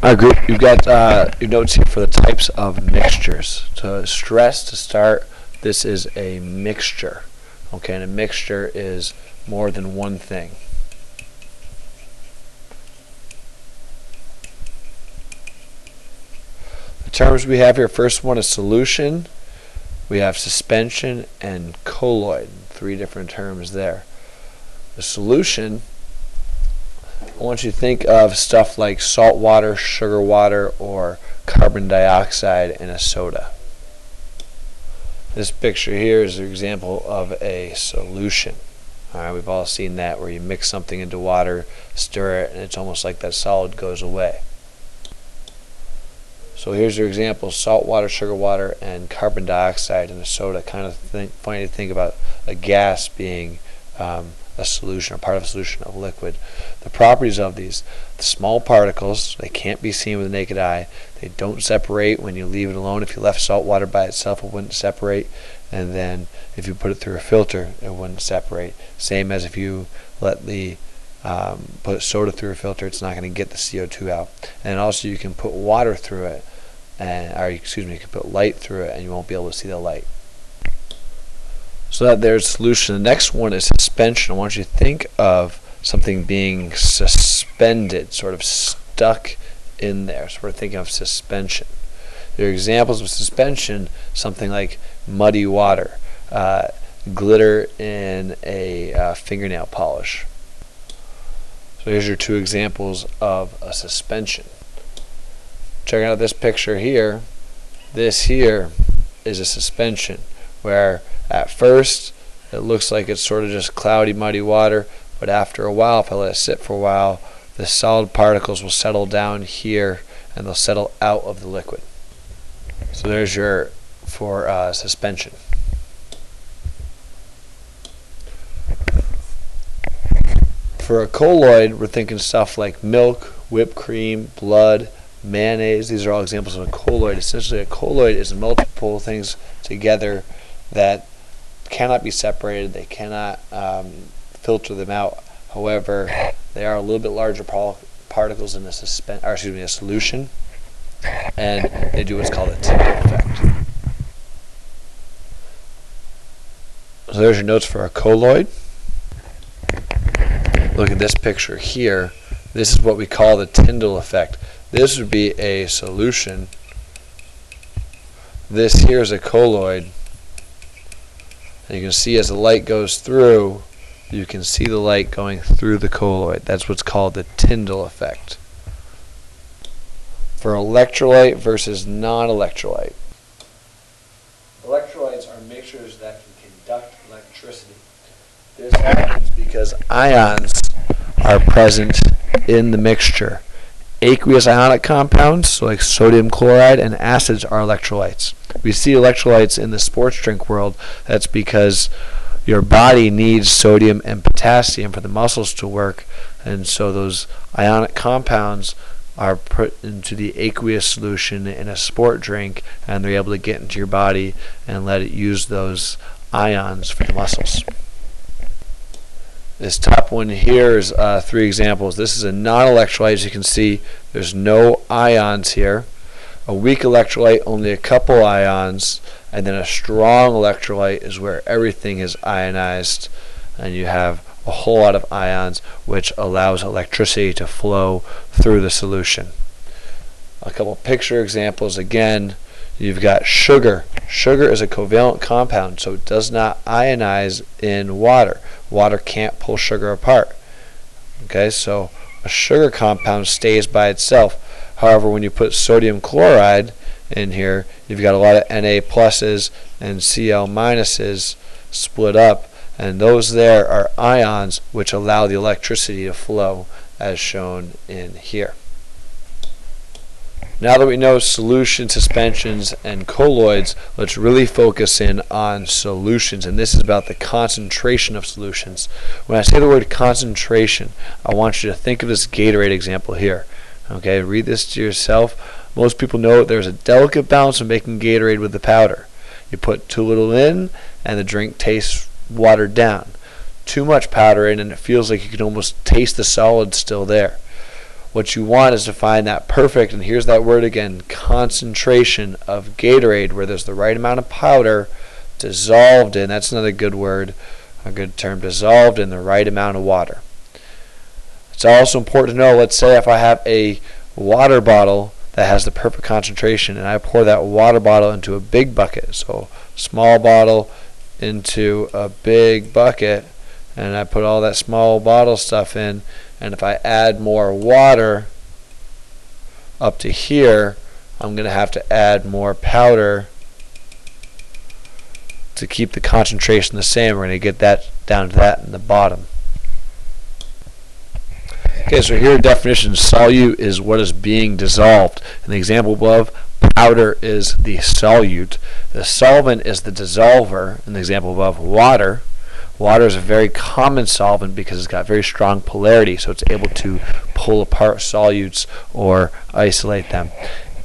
All right, group, you've got your notes here for the types of mixtures. To stress to start, this is a mixture. Okay, and a mixture is more than one thing. The terms we have here, first one is solution, we have suspension, and colloid. Three different terms there. The solution, I want you to think of stuff like salt water, sugar water, or carbon dioxide in a soda. This picture here is an example of a solution. Alright, we've all seen that where you mix something into water, stir it, and it's almost like that solid goes away. So here's your example: salt water, sugar water, and carbon dioxide in a soda. Kind of funny to think about a gas being a solution, or part of a solution of liquid. The properties of these: the small particles, they can't be seen with the naked eye. They don't separate when you leave it alone. If you left salt water by itself, it wouldn't separate. And then if you put it through a filter, it wouldn't separate. Same as if you let the put soda through a filter, it's not going to get the CO2 out. And also you can put water through it, you can put light through it, and you won't be able to see the light. So that there's solution. The next one is suspension. I want you to think of something being suspended, sort of stuck in there. So we're thinking of suspension. There are examples of suspension, something like muddy water, glitter in a fingernail polish. So here's your two examples of a suspension. Check out this picture here. This here is a suspension, where at first it looks like it's sort of just cloudy, muddy water, but after a while, if I let it sit for a while, the solid particles will settle down here and they'll settle out of the liquid. So there's your for suspension. For a colloid, we're thinking stuff like milk, whipped cream, blood, mayonnaise. These are all examples of a colloid. Essentially, a colloid is multiple things together that cannot be separated. They cannot filter them out. However, they are a little bit larger particles in a solution, and they do what's called a Tyndall effect. So there's your notes for a colloid. Look at this picture here. This is what we call the Tyndall effect. This would be a solution. This here is a colloid. And you can see as the light goes through, you can see the light going through the colloid. That's what's called the Tyndall effect. For electrolyte versus non-electrolyte. Electrolytes are mixtures that can conduct electricity. This happens because ions are present in the mixture. Aqueous ionic compounds, so like sodium chloride, and acids are electrolytes. We see electrolytes in the sports drink world. That's because your body needs sodium and potassium for the muscles to work, and so those ionic compounds are put into the aqueous solution in a sport drink, and they're able to get into your body and let it use those ions for the muscles. This top one here is three examples. This is a non-electrolyte. As you can see, there's no ions here. A weak electrolyte, only a couple ions, and then a strong electrolyte is where everything is ionized, and you have a whole lot of ions, which allows electricity to flow through the solution. A couple picture examples again. You've got sugar. Sugar is a covalent compound, so it does not ionize in water. Water can't pull sugar apart. Okay, so a sugar compound stays by itself. However, when you put sodium chloride in here, you've got a lot of Na pluses and Cl minuses split up, and those there are ions which allow the electricity to flow, as shown in here. Now that we know solutions, suspensions, and colloids, let's really focus in on solutions, and this is about the concentration of solutions. When I say the word concentration, I want you to think of this Gatorade example here. Okay, read this to yourself. Most people know there's a delicate balance of making Gatorade with the powder. You put too little in, and the drink tastes watered down. Too much powder in, and it feels like you can almost taste the solid still there. What you want is to find that perfect, and here's that word again, concentration of Gatorade, where there's the right amount of powder dissolved in, that's another good word, a good term, dissolved in the right amount of water. It's also important to know, let's say if I have a water bottle that has the perfect concentration and I pour that water bottle into a big bucket, so small bottle into a big bucket, and I put all that small bottle stuff in, and if I add more water up to here, I'm going to have to add more powder to keep the concentration the same. We're going to get that down to that in the bottom. Okay, so here definition, solute is what is being dissolved. In the example above, powder is the solute. The solvent is the dissolver. In the example above, water. Water is a very common solvent because it's got very strong polarity, so it's able to pull apart solutes or isolate them.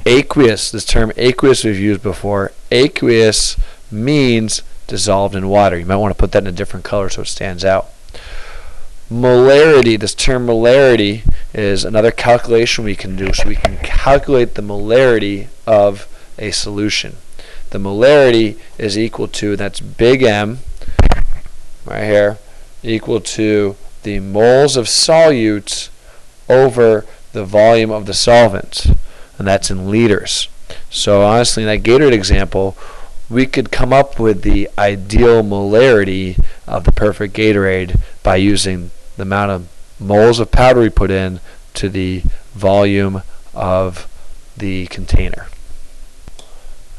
Aqueous, this term aqueous we've used before. Aqueous means dissolved in water. You might want to put that in a different color so it stands out. Molarity, this term molarity is another calculation we can do. So we can calculate the molarity of a solution. The molarity is equal to, that's big M, right here, equal to the moles of solutes over the volume of the solvent, and that's in liters. So honestly, in that Gatorade example, we could come up with the ideal molarity of the perfect Gatorade by using the amount of moles of powder we put in to the volume of the container.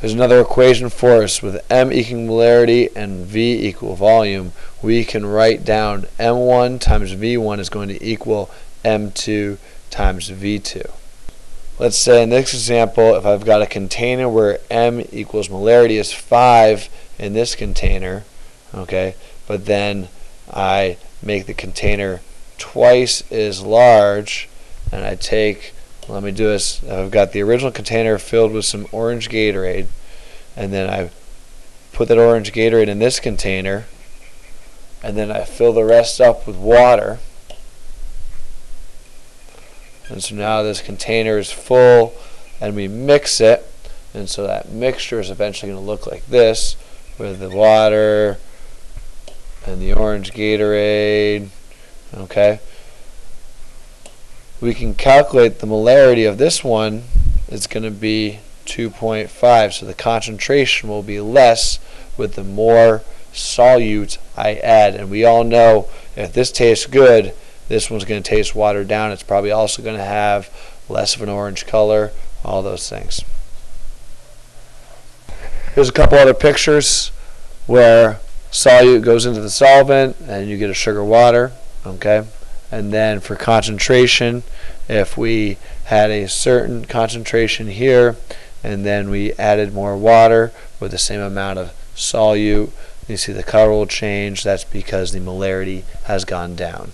There's another equation for us with M equaling molarity and V equal volume. We can write down M1 times V1 is going to equal M2 times V2. Let's say in this example, if I've got a container where M equals molarity is 5 in this container, okay, but then I make the container twice as large, and I take, let me do this, I've got the original container filled with some orange Gatorade, and then I put that orange Gatorade in this container, and then I fill the rest up with water. And so now this container is full, and we mix it, and so that mixture is eventually going to look like this, with the water and the orange Gatorade. Okay, we can calculate the molarity of this one. It's going to be 2.5, so the concentration will be less with the more solute I add. And we all know if this tastes good, this one's going to taste watered down. It's probably also going to have less of an orange color, all those things. Here's a couple other pictures where solute goes into the solvent and you get a sugar water. Okay, and then for concentration, if we had a certain concentration here and then we added more water with the same amount of solute, you see the color will change. That's because the molarity has gone down.